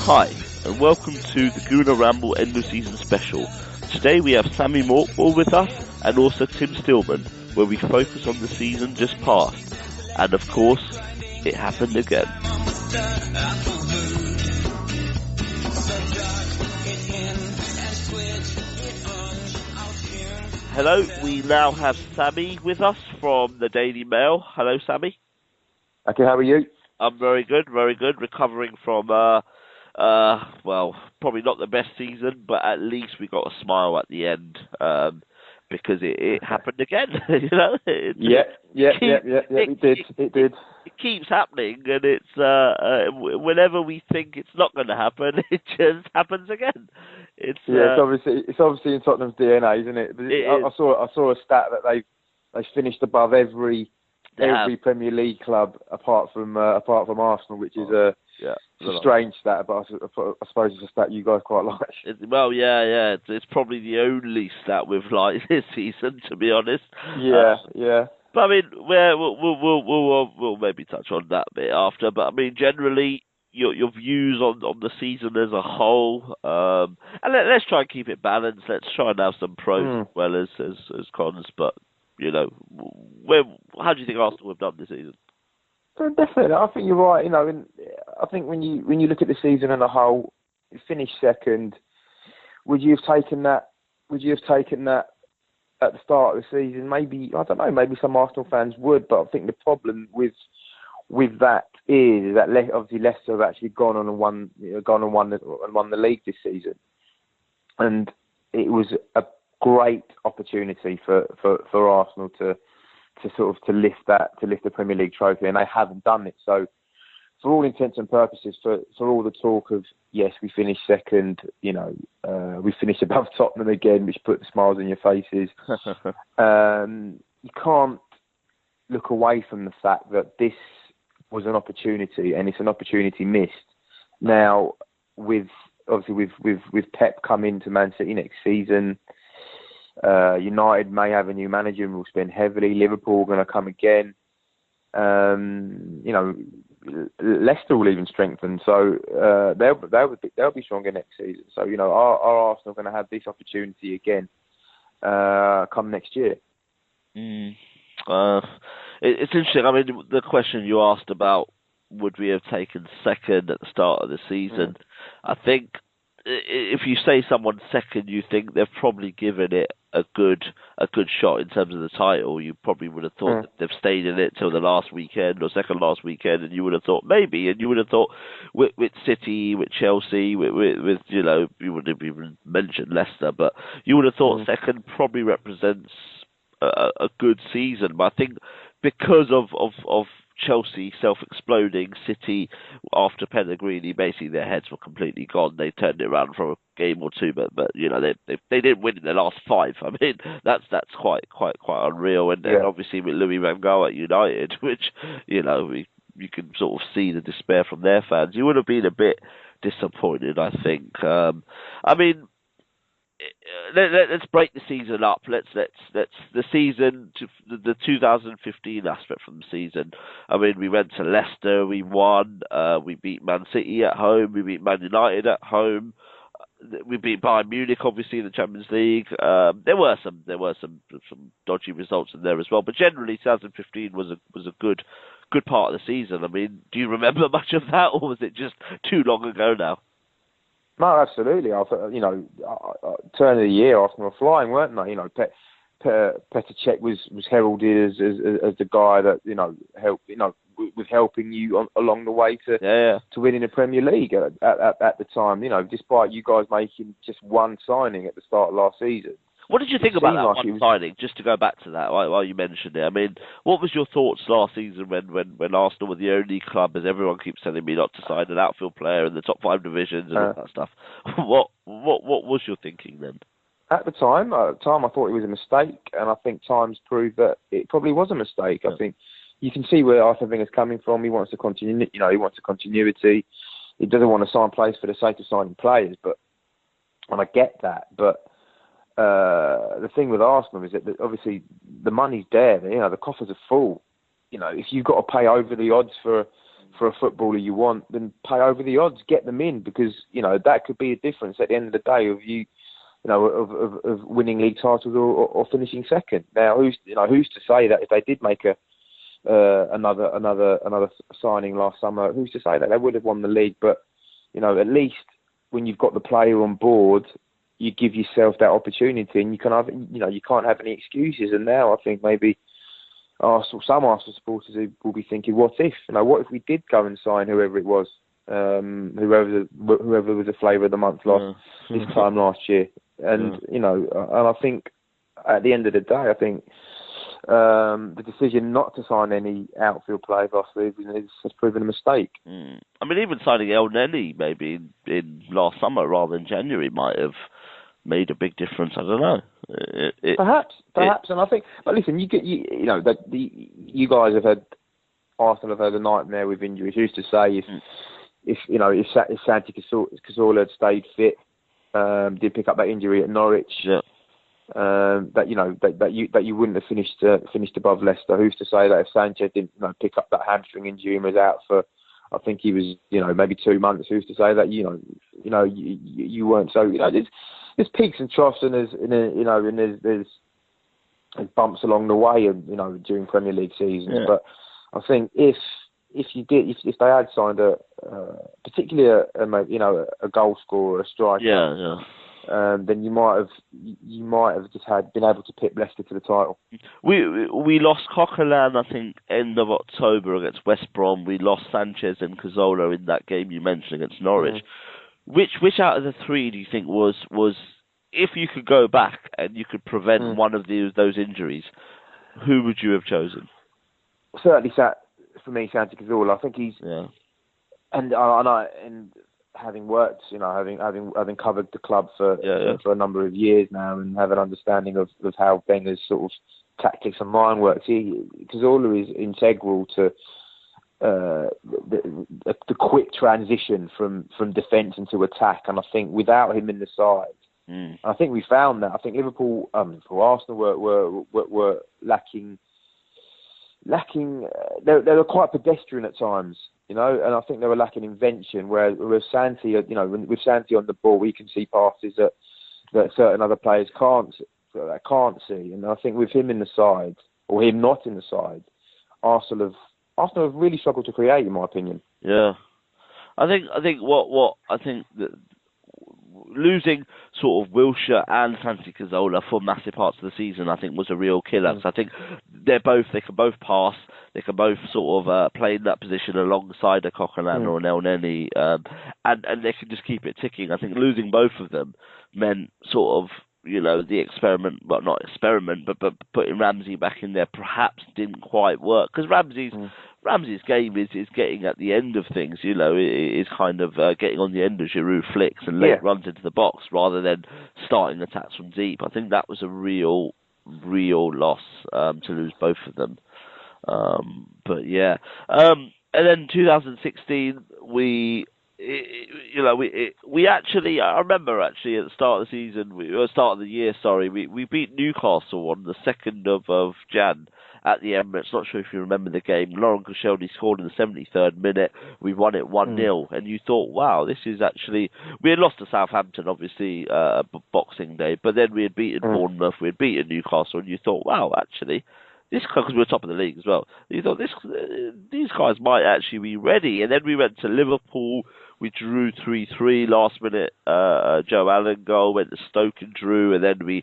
Hi, and welcome to the Gooner Ramble end of season special. Today we have Sami Mokbel with us, and also Tim Stillman, where we focus on the season just past. And of course, it happened again. Hello, we now have Sami with us from the Daily Mail. Hello, Sami. Okay, how are you? I'm very good. Recovering from, well, probably not the best season, but at least we got a smile at the end, because it happened again. You know? It did. It keeps happening, and it's whenever we think it's not going to happen, it just happens again. It's obviously in Tottenham's DNA, isn't it? I saw a stat that they finished above every Premier League club apart from Arsenal, which is a strange stat, but I suppose it's a stat you guys quite like. It's probably the only stat we've liked this season, to be honest. Yeah. But I mean, we'll maybe touch on that a bit after. But I mean, generally, your views on the season as a whole, and let's try and keep it balanced. Let's try and have some pros as well as cons. But you know, how do you think Arsenal have done this season? Definitely, I think you're right. You know, I think when you look at the season as a whole, you finished second. Would you have taken that? At the start of the season? Maybe, I don't know. Maybe some Arsenal fans would, but I think the problem with that is that obviously Leicester have actually gone on and won the league this season, and it was a great opportunity for Arsenal to lift the Premier League trophy, and they haven't done it. So, for all intents and purposes, for all the talk of yes, we finished second, we finished above Tottenham again, which put the smiles on your faces. You can't look away from the fact that this was an opportunity, and it's an opportunity missed. Now, with Pep coming to Man City next season, United may have a new manager and will spend heavily. Liverpool are going to come again. Leicester will even strengthen, so they'll be stronger next season. So are Arsenal going to have this opportunity again come next year? It's interesting. I mean, the question you asked about would we have taken second at the start of the season? I think if you say someone's second, you think they've probably given it a good shot in terms of the title. You probably would have thought that they've stayed in it till the last weekend or second last weekend, and you would have thought maybe, and you would have thought with City, with Chelsea, with you wouldn't have even mentioned Leicester, but you would have thought second probably represents a good season. But I think because of Chelsea self-exploding, City after Pellegrini, basically their heads were completely gone. They turned it around for a game or two, but they didn't win in the last 5. I mean, that's quite unreal. And then obviously with Louis van Gaal at United, which you can sort of see the despair from their fans. You would have been a bit disappointed, I think. I mean, let's break the season up. Let's the season to the 2015 aspect from the season. I mean, we went to Leicester, we won. We beat Man City at home. We beat Man United at home. We beat Bayern Munich, obviously, in the Champions League. There were some dodgy results in there as well. But generally, 2015 was a good part of the season. I mean, do you remember much of that, or was it just too long ago now? No, absolutely. I thought, turn of the year, Arsenal were flying, weren't they? Petr Cech was heralded as the guy that was helping you along the way to winning the Premier League at the time. Despite you guys making just one signing at the start of last season. What did you think about that one signing? Just to go back to that, while you mentioned it, I mean, what was your thoughts last season when Arsenal were the only club, as everyone keeps telling me, not to sign an outfield player in the top 5 divisions and all that stuff? What was your thinking then? At the time, I thought it was a mistake, and I think times proved that it probably was a mistake. I think you can see where Arsene Wenger's coming from. He wants to continue. He wants a continuity. He doesn't want to sign players for the sake of signing players, and I get that, but. The thing with Arsenal is that obviously the money's there. The coffers are full. If you've got to pay over the odds for for a footballer you want, then pay over the odds, get them in, because that could be a difference at the end of the day of of winning league titles or finishing second. Now, who's to say that if they did make another signing last summer, who's to say that they would have won the league? But at least when you've got the player on board, you give yourself that opportunity, and you can have, you can't have any excuses. And now I think maybe some Arsenal supporters will be thinking, what if we did go and sign whoever it was, whoever was the flavour of the month this time last year, and and I think at the end of the day, I think the decision not to sign any outfield players last season has proven a mistake. I mean, even signing El Neni maybe in last summer rather than January might have made a big difference. I don't know. Perhaps, and I think. But listen, you guys have had, Arsenal have had a nightmare with injuries. Who's to say if Santi Cazorla had stayed fit, did pick up that injury at Norwich, that you wouldn't have finished above Leicester. Who's to say that if Sanchez didn't pick up that hamstring injury and was out for, I think he was maybe 2 months. Who's to say that you weren't? So there's peaks and troughs, and there's bumps along the way, and during Premier League seasons. Yeah. But I think if they had signed particularly a goal scorer, a striker, then you might have just been able to pip Leicester to the title. We lost Coquelin, I think, end of October against West Brom. We lost Sanchez and Cazorla in that game you mentioned against Norwich. Which out of the three do you think was if you could go back and you could prevent one of those injuries, who would you have chosen? Certainly, for me, Santi Cazorla. I think he's and having worked, having covered the club for a number of years now, and have an understanding of how Wenger's sort of tactics and mind works. Cazorla is integral to the quick transition from defence into attack, and I think without him in the side, I think we found that. I think Liverpool, Arsenal were lacking. They were quite pedestrian at times, and I think they were lacking invention. Whereas with Santi, with Santi on the ball, we can see passes that certain other players can't see. And I think with him in the side, or him not in the side, Arsenal have really struggled to create, in my opinion. Yeah, I think that losing sort of Wilshere and Santi Cazorla for massive parts of the season, I think, was a real killer. So I think they can both pass, they can both sort of play in that position alongside a Coquelin or an El Neni, and they can just keep it ticking. I think losing both of them meant sort of, the experiment, well, not experiment, but putting Ramsey back in there perhaps didn't quite work, because Ramsey's game is getting at the end of things, is kind of getting on the end of Giroud flicks and late runs into the box rather than starting attacks from deep. I think that was a real loss to lose both of them. But yeah, and then 2016 we actually, I remember actually at the start of the season, start of the year, we beat Newcastle on the 2nd of Jan at the Emirates. Not sure if you remember the game. Laurent Koscielny scored in the 73rd minute. We won it 1-0, and you thought, wow, this is actually... We had lost to Southampton, obviously, Boxing Day, but then we had beaten Bournemouth, we had beaten Newcastle, and you thought, wow, actually... because we were top of the league as well. You thought these guys might actually be ready. And then we went to Liverpool. We drew 3-3 last minute. Joe Allen goal, went to Stoke and drew, and then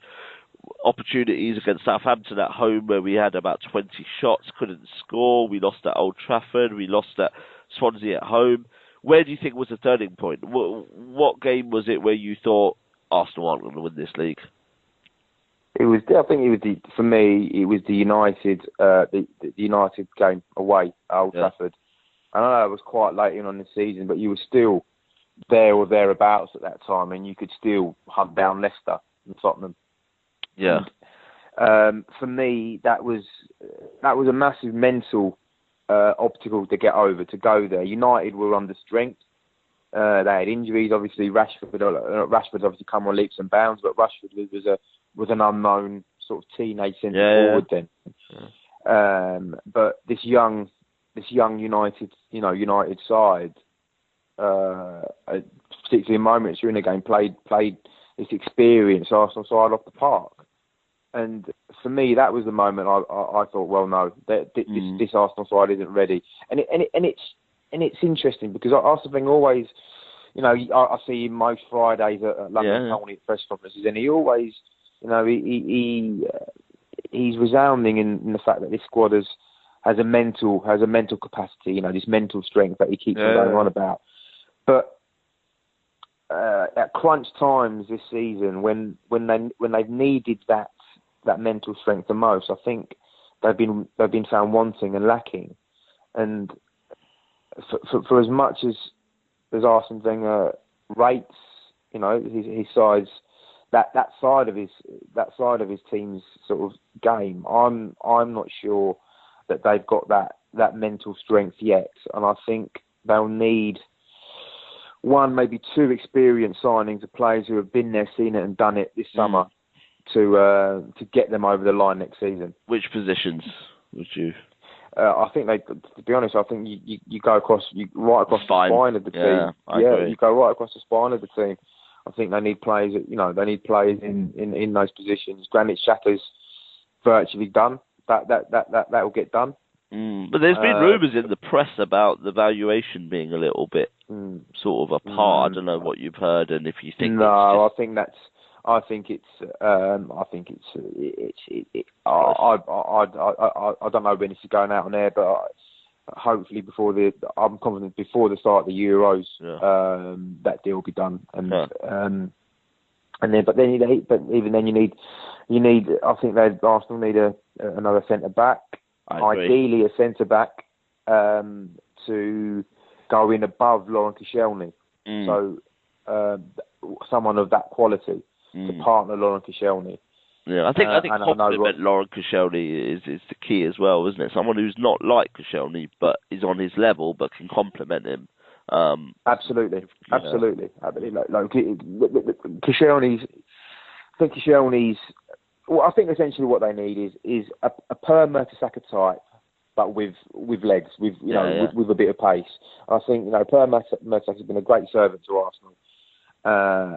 opportunities against Southampton at home where we had about 20 shots, couldn't score. We lost at Old Trafford. We lost at Swansea at home. Where do you think was the turning point? What game was it where you thought Arsenal aren't going to win this league? For me, it was the United, the United game away at Old Trafford. I know it was quite late in on the season, but you were still there or thereabouts at that time, and you could still hunt down Leicester and Tottenham. Yeah. And, for me, that was a massive mental obstacle to get over, to go there. United were under strength. They had injuries, obviously. Rashford's obviously come on leaps and bounds, but Rashford was an unknown sort of teenage centre forward then. But this young this young United side, particularly in moments during the game, played this experienced Arsenal side off the park. And for me, that was the moment I thought, well, no, this Arsenal side isn't ready. And it's interesting because Arsenal thing always, I see him most Fridays at London Colney at press conferences, and he always, he's resounding in the fact that this squad has a mental capacity, this mental strength that he keeps on going on about. But at crunch times this season, when they've needed that mental strength the most, I think they've been found wanting and lacking. And for as much as Arsene Wenger rates, his sides, that side of his team's sort of game, I'm not sure that they've got that mental strength yet. And I think they'll need one, maybe two experienced signings of players who have been there, seen it, and done it this summer to get them over the line next season. Which positions would you? I think to be honest, I think you go right across the spine of the team. Agree. You go right across the spine of the team. I think they need players. They need players in those positions. Granit Xhaka's virtually done. That will get done. But there's been rumours in the press about the valuation being a little bit sort of apart. I don't know what you've heard and if you think. No, I don't know when this is going out on air, but hopefully I'm confident before the start of the Euros, that deal will be done. And even then you need. I think Arsenal need another centre back. Ideally, a centre back to go in above Laurent Koscielny. So someone of that quality to partner Laurent Koscielny. Yeah, I think complement Laurent Koscielny is the key as well, isn't it? Someone who's not like Koscielny but is on his level but can complement him. Absolutely. Koscielny's. Well, I think essentially what they need is a per Mertesacker type, but with legs, with a bit of pace. I think Per Mertesacker's been a great servant to Arsenal,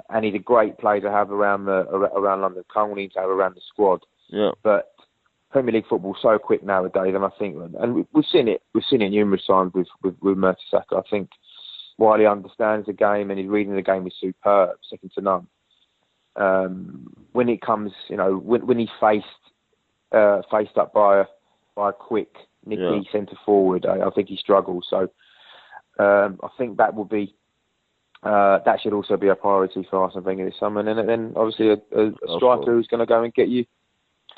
and he's a great player to have around London Colney, to have around the squad. Yeah. But Premier League football's so quick nowadays, and I think, and we've seen it numerous times with Mertesacker. I think while he understands the game and his reading the game is superb, second to none. When it comes, when he's faced up by a quick, nicky centre forward, I think he struggles. So I think that will be that should also be a priority for Arsene Wenger this summer. And then obviously a striker who's going to go and get you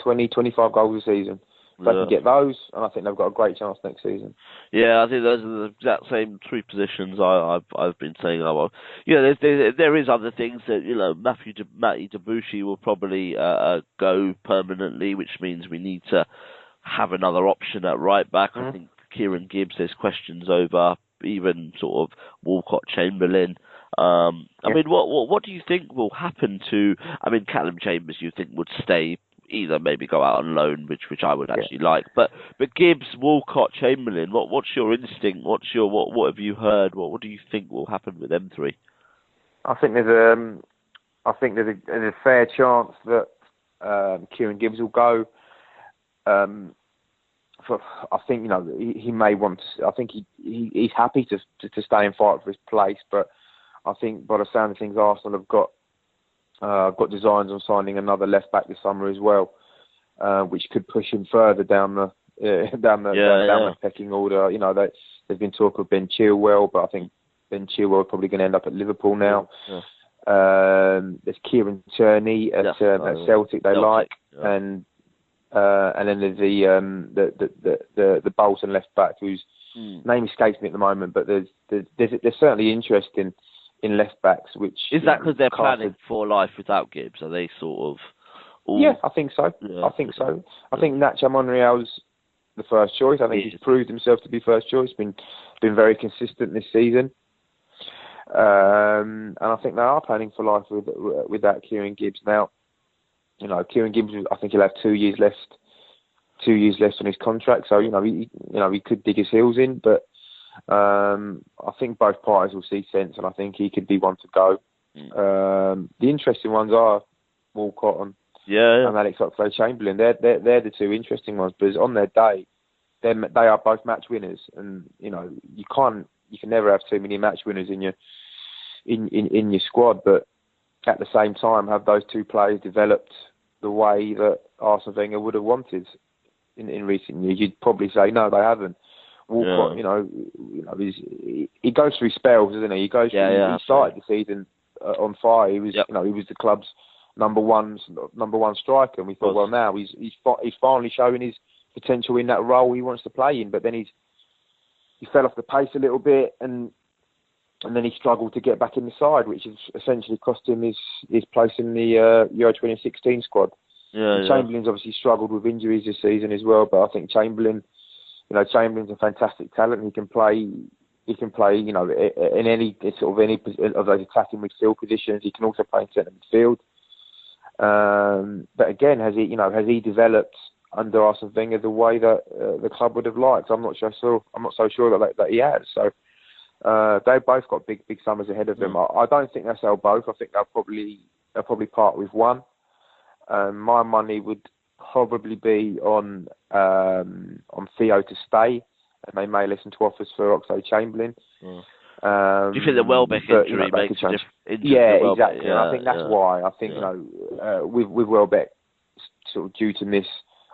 20, 25 goals a season. They can get those, and I think they've got a great chance next season. Yeah, I think those are the exact same three positions I've been saying. There is other things that Matty Debuchy will probably go permanently, which means we need to have another option at right back. I think Kieran Gibbs, there's questions over, even sort of Walcott-Chamberlain. I mean, what do you think will happen to? I mean, Callum Chambers, you think would stay? Either maybe go out on loan, which I would actually like, but Gibbs, Walcott, Chamberlain. What's your instinct? What have you heard? What do you think will happen with them three? I think there's a fair chance that Kieran Gibbs will go. I think he may want to. I think he's happy to stay and fight for his place, but I think by the sound of things, Arsenal have got designs on signing another left back this summer as well, which could push him further down the pecking order. There's been talk of Ben Chilwell, but I think Ben Chilwell is probably going to end up at Liverpool now. There's Kieran Tierney at Celtic. They like, and then there's the Bolton left back whose name escapes me at the moment, but there's certainly interest in left backs, which is that because they're planning for life without Gibbs? Are they sort of? Yeah, I think so. I think Nacho Monreal's the first choice. I think he's proved himself to be first choice. Been very consistent this season, and I think they are planning for life with that Kieran Gibbs. Now, Kieran Gibbs, I think he'll have 2 years left 2 years left on his contract, so he could dig his heels in. But I think both parties will see sense, and I think he could be one to go. The interesting ones are Walcott and Alex Oxlade-Chamberlain. They're the two interesting ones, because on their day, they are both match winners, and you can never have too many match winners in your squad. But at the same time, have those two players developed the way that Arsene Wenger would have wanted in recent years? You'd probably say no, they haven't. Walcott, he goes through spells, doesn't he? He goes through. He started the season on fire. He was, he was the club's number one striker, and we thought, well, now he's finally showing his potential in that role he wants to play in. But then he fell off the pace a little bit, and then he struggled to get back in the side, which has essentially cost him his place in the Euro 2016 squad. Chamberlain's obviously struggled with injuries this season as well, but I think Chamberlain's a fantastic talent. He can play, in any of those attacking midfield positions. He can also play in centre midfield. But again, has he developed under Arsene Wenger the way that the club would have liked? I'm not so sure that he has. So they've both got big summers ahead of them. I don't think they'll sell both. I think they'll probably part with one. My money would probably be on Theo to stay, and they may listen to offers for Oxlade-Chamberlain. Do you think the Welbeck injury makes a difference? Exactly. And I think that's why. I think with Welbeck sort of due to miss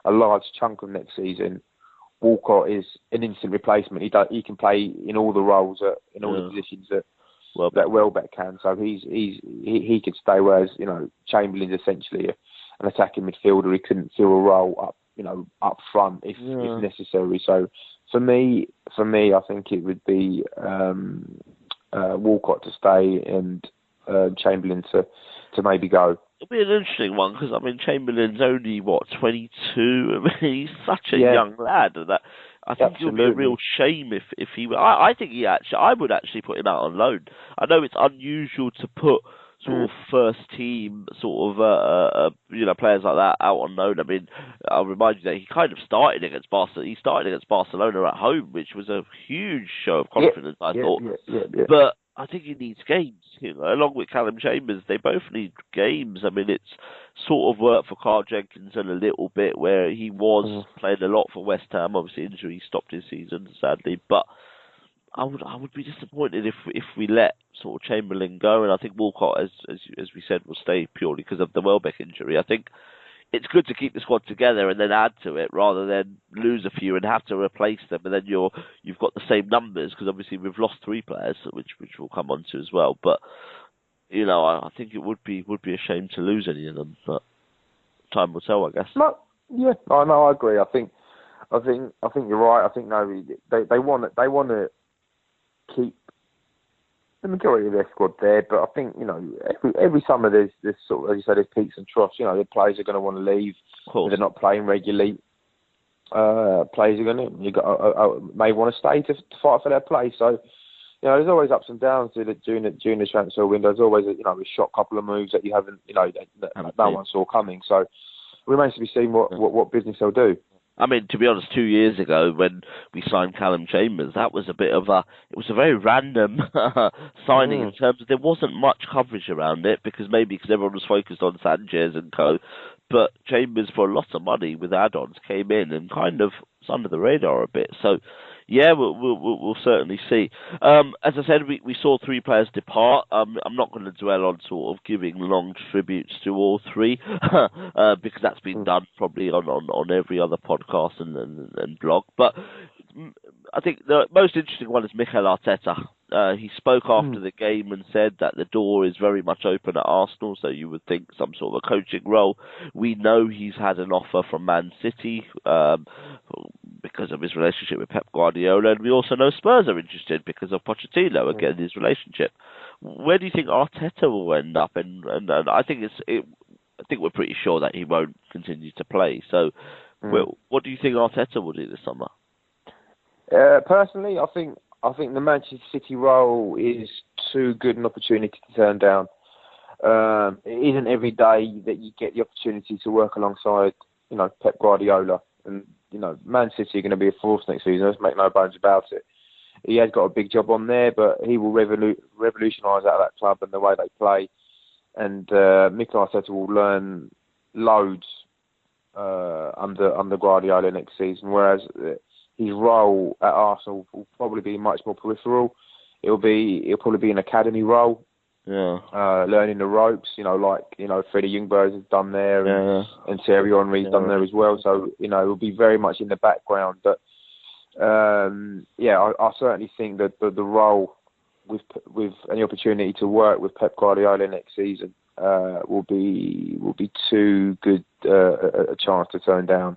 a large chunk of next season, Walcott is an instant replacement. He can play in all the roles in all the positions that Welbeck can. So he could stay. Whereas Chamberlain's essentially an attacking midfielder. He couldn't fill a role up front if necessary. So for me, I think it would be Walcott to stay and Chamberlain to maybe go. It'll be an interesting one, because Chamberlain's only 22. He's such a young lad, and that I think it would be a real shame if he. I think I would actually put him out on loan. I know it's unusual to put sort of first team players like that out on loan. I'll remind you that he kind of started against Barcelona. He started against Barcelona at home, which was a huge show of confidence. I thought, but I think he needs games. Along with Callum Chambers, they both need games. It's sort of worked for Carl Jenkinson a little bit, where he was playing a lot for West Ham. Obviously, injury stopped his season, sadly. But I would be disappointed if we let sort of Chamberlain go, and I think Walcott, as we said, will stay purely because of the Welbeck injury. I think it's good to keep the squad together and then add to it, rather than lose a few and have to replace them, and then you've got the same numbers, because obviously we've lost 3 players, which we'll come on to as well. But I think it would be a shame to lose any of them, but time will tell, I guess. I agree. I think you're right. I think they want to keep the majority of their squad there, but I think every summer there's sort of, as you said, there's peaks and troughs. The players are going to want to leave if they're not playing regularly. Players are may want to stay to fight for their place. So there's always ups and downs during the transfer window. There's always a shock couple of moves that you haven't that no one saw coming. So it remains to be seen what business they'll do. To be honest, 2 years ago when we signed Callum Chambers, it was a very random signing in terms of there wasn't much coverage around it, because everyone was focused on Sanchez and co. But Chambers, for a lot of money with add-ons, came in and kind of was under the radar a bit. So yeah, we'll certainly see. As I said, we saw 3 players depart. I'm not going to dwell on sort of giving long tributes to all 3, because that's been done probably on every other podcast and blog. But I think the most interesting one is Mikel Arteta. He spoke after the game and said that the door is very much open at Arsenal, so you would think some sort of a coaching role. We know he's had an offer from Man City because of his relationship with Pep Guardiola, and we also know Spurs are interested because of Pochettino, again, his relationship. Where do you think Arteta will end up? And I think I think we're pretty sure that he won't continue to play. So what do you think Arteta will do this summer? Personally, I think the Manchester City role is too good an opportunity to turn down. It isn't every day that you get the opportunity to work alongside, Pep Guardiola. and Man City are going to be a force next season. Let's make no bones about it. He has got a big job on there, but he will revolutionise out of that club and the way they play. And Mikel Arteta will learn loads under Guardiola next season, whereas his role at Arsenal will probably be much more peripheral. He'll probably be an academy role, learning the ropes. Freddie Ljungberg has done there, and Thierry Henry's done there as well. So it will be very much in the background. But I certainly think that the role with any opportunity to work with Pep Guardiola next season will be too good a chance to turn down.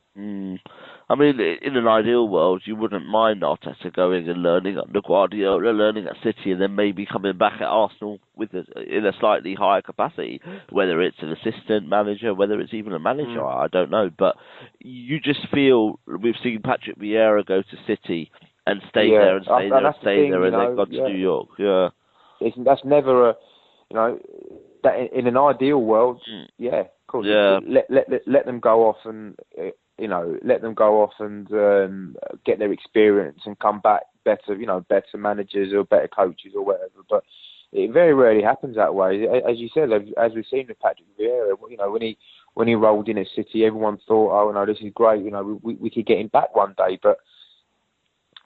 I mean, in an ideal world, you wouldn't mind Arteta going and learning under Guardiola, learning at City, and then maybe coming back at Arsenal in a slightly higher capacity, whether it's an assistant manager, whether it's even a manager, I don't know. But you just feel, we've seen Patrick Vieira go to City and stay there and stay there and stay there, and then gone to New York. Yeah, that's never that in an ideal world. Of course. Yeah, let them go off and. Let them go off and get their experience and come back better managers or better coaches or whatever. But it very rarely happens that way. As you said, as we've seen with Patrick Vieira, when he rolled in at City, everyone thought, oh no, this is great. We could get him back one day. But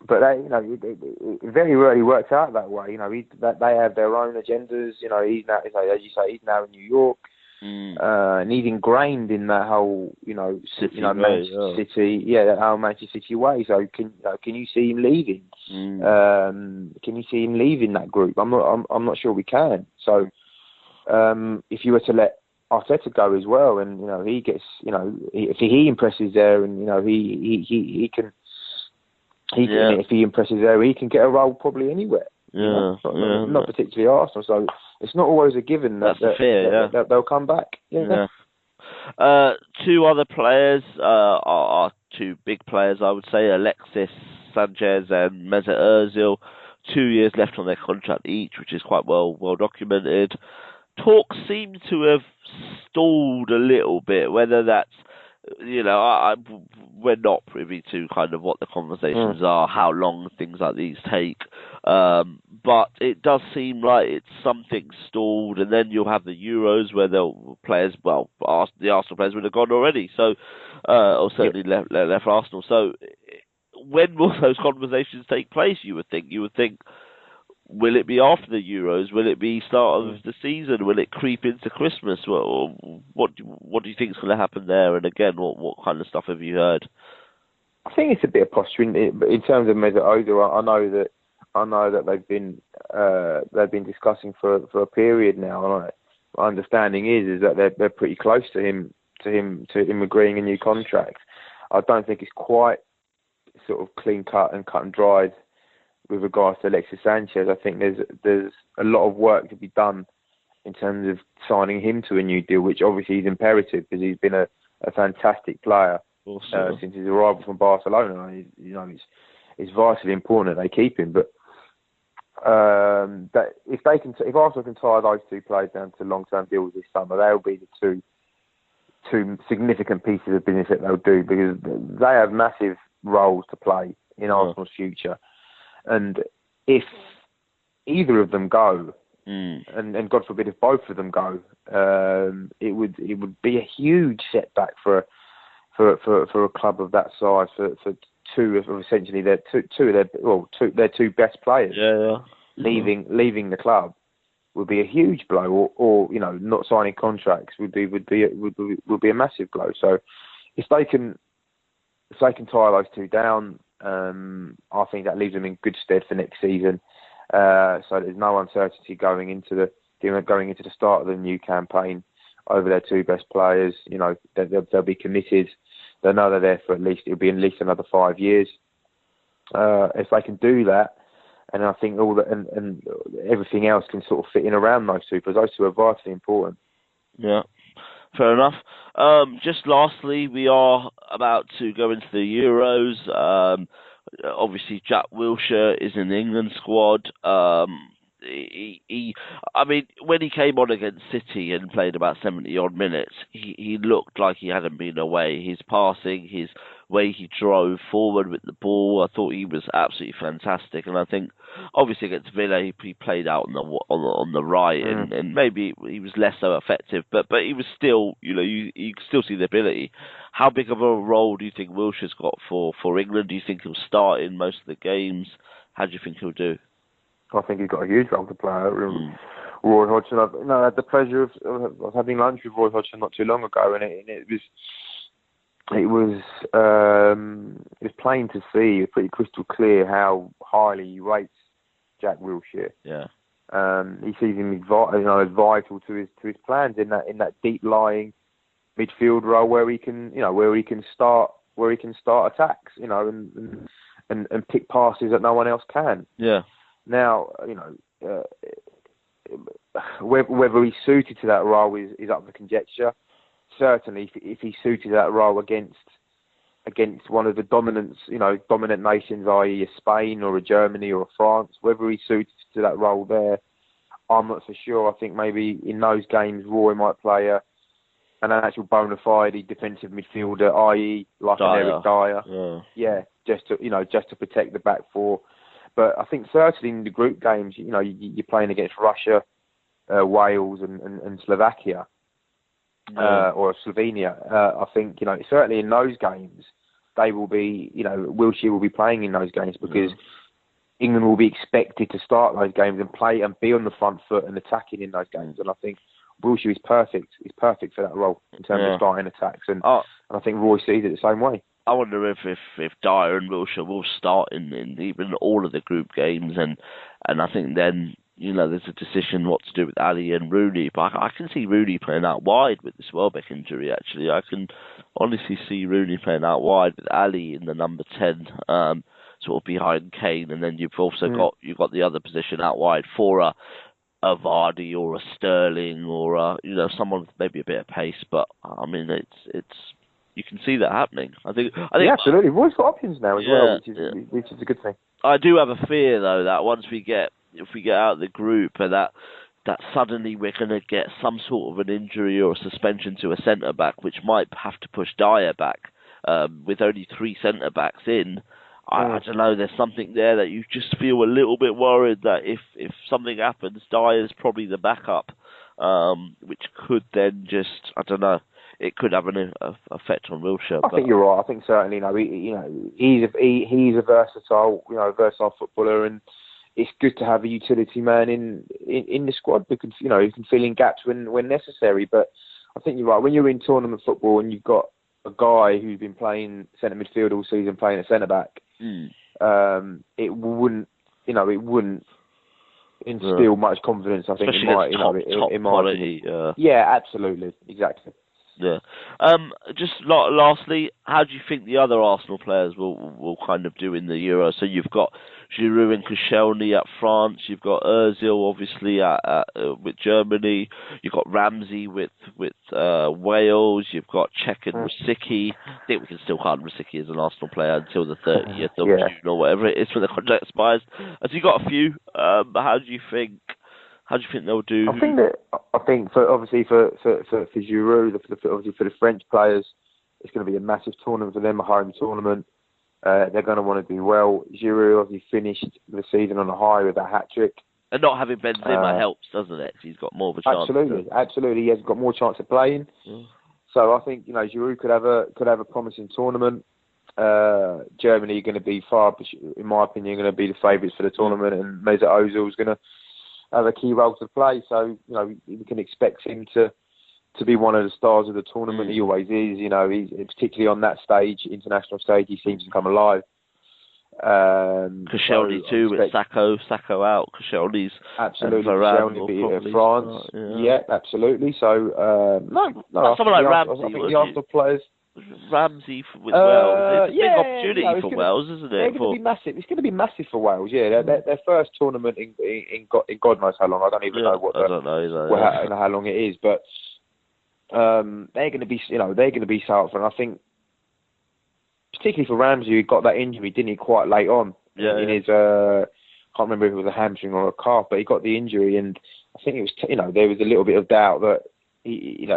it very rarely works out that way. They have their own agendas. He's now, as you say, he's now in New York. And he's ingrained in that whole, Manchester City, that whole Manchester City way. So can you see him leaving? Can you see him leaving that group? I'm not sure we can. So if you were to let Arteta go as well, and he gets, if he impresses there, and he can, if he impresses there, he can get a role probably anywhere. Not particularly Arsenal. So it's not always a given that they'll come back. Two other players are two big players, I would say, Alexis Sanchez and Mesut Ozil. 2 years left on their contract each, which is quite well documented. Talks seem to have stalled a little bit, whether that's we're not privy to kind of what the conversations are, how long things like these take. But it does seem like it's something stalled, and then you'll have the Euros where the Arsenal players would have gone already. So, or certainly left Arsenal. So, when will those conversations take place? You would think. Will it be after the Euros? Will it be start of the season? Will it creep into Christmas? What do you think is going to happen there? And again, what kind of stuff have you heard? I think it's a bit of posturing in terms of Mesut Ozil. I know that they've been discussing for a period now. And my understanding is that they're pretty close to him agreeing a new contract. I don't think it's quite sort of clean cut and dried with regards to Alexis Sanchez. I think there's a lot of work to be done in terms of signing him to a new deal, which obviously is imperative because he's been a fantastic player since his arrival from Barcelona. It's vitally important that they keep him. But that if Arsenal can tie those two players down to long-term deals this summer, they'll be the two significant pieces of business that they'll do, because they have massive roles to play in Arsenal's future. And if either of them go, and God forbid if both of them go, it would be a huge setback for a club of that size, for two of essentially their two best players leaving the club would be a huge blow, or not signing contracts would be a massive blow. So if they can tie those two down, I think that leaves them in good stead for next season. So there's no uncertainty going into the start of the new campaign over their two best players. They'll be committed. They know they're there for it'll be at least another 5 years. If they can do that, and I think all that and everything else can sort of fit in around those two, because those two are vitally important. Yeah. Fair enough. Just lastly, we are about to go into the Euros. Obviously, Jack Wilshere is in the England squad. When he came on against City and played about 70 odd minutes, he looked like he hadn't been away. His passing, his way he drove forward with the ball. I thought he was absolutely fantastic, and I think obviously against Villa he played out on the right, and maybe he was less so effective, but he was still, you can still see the ability. How big of a role do you think Wilshire's got for England? Do you think he'll start in most of the games? How do you think he'll do? I think he's got a huge role to play. Roy Hodgson. I had the pleasure of having lunch with Roy Hodgson not too long ago, and it was plain to see, pretty crystal clear how highly he rates Jack Wilshere. Yeah. He sees him as vital to his plans in that deep lying midfield role where he can start attacks, and pick passes that no one else can. Yeah. Now, whether he's suited to that role is up for conjecture. Certainly, if he's suited to that role against one of the dominant nations, i.e. a Spain or a Germany or a France, whether he's suited to that role there, I'm not so sure. I think maybe in those games, Roy might play an actual bona fide defensive midfielder, i.e. like an Eric Dyer. Yeah, just to protect the back four. But I think certainly in the group games, you're playing against Russia, Wales, and Slovakia, or Slovenia. I think certainly in those games, they will be, Wilshere will be playing in those games because England will be expected to start those games and play and be on the front foot and attacking in those games. And I think Wilshere is perfect. He's perfect for that role in terms of starting attacks, and I think Roy sees it the same way. I wonder if Dyer and Wilshere will start in even all of the group games, and I think then there's a decision what to do with Ali and Rooney. But I can see Rooney playing out wide with this Welbeck injury. Actually, I can honestly see Rooney playing out wide with Ali in the number 10, sort of behind Kane, and then you've also got the other position out wide for a Vardy or a Sterling or someone with maybe a bit of pace. But I mean, it's you can see that happening. I think absolutely. Roy's got options now as well, which is a good thing. I do have a fear though that once if we get out of the group, and that suddenly we're going to get some sort of an injury or a suspension to a centre back, which might have to push Dyer back with only 3 centre backs in. I don't know. There's something there that you just feel a little bit worried that if something happens, Dyer's probably the backup, which could then just, I don't know. It could have an effect on Wilshere. I think you're right. I think certainly, he's a versatile footballer, and it's good to have a utility man in the squad because he can fill in gaps when necessary. But I think you're right. When you're in tournament football and you've got a guy who's been playing centre midfield all season, playing a centre back, it wouldn't instill much confidence. I think especially top quality. Yeah, absolutely, exactly. Yeah. Just lastly, how do you think the other Arsenal players will kind of do in the Euro? So you've got Giroud and Koscielny at France. You've got Özil obviously with Germany. You've got Ramsey with Wales. You've got Cech and Rosicky. I think we can still count Rosicky as an Arsenal player until the 30th of June or whatever it is when the contract expires. So you've got a few. How do you think they'll do? I think for Giroud, obviously for the French players, it's going to be a massive tournament for them, a home tournament. They're going to want to do well. Giroud obviously finished the season on a high with that hat trick. And not having Benzema helps, doesn't it? He's got more of a chance. Absolutely. He has got more chance of playing. So I think Giroud could have a promising tournament. Germany are going to be in my opinion, going to be the favourites for the tournament, and Mesut Ozil is going to have a key role to play. So we can expect him to be one of the stars of the tournament. He always is. He's particularly on that stage, international stage. He seems to come alive. Koscielny too, with Sacco out. Koscielny's absolutely. Koscielny at France. Yeah, absolutely. So someone like Ramsey. I think the Arsenal players. Ramsey with Wales. It's a big opportunity for Wales, isn't it? It's going to be massive. It's going to be massive for Wales. Yeah, their first tournament in God knows how long. I don't even know what. I don't know either. How long it is, but they're going to be so up for. And I think, particularly for Ramsey, who got that injury, didn't he, quite late on in his. Can't remember if it was a hamstring or a calf, but he got the injury, and I think it was. There was a little bit of doubt that. He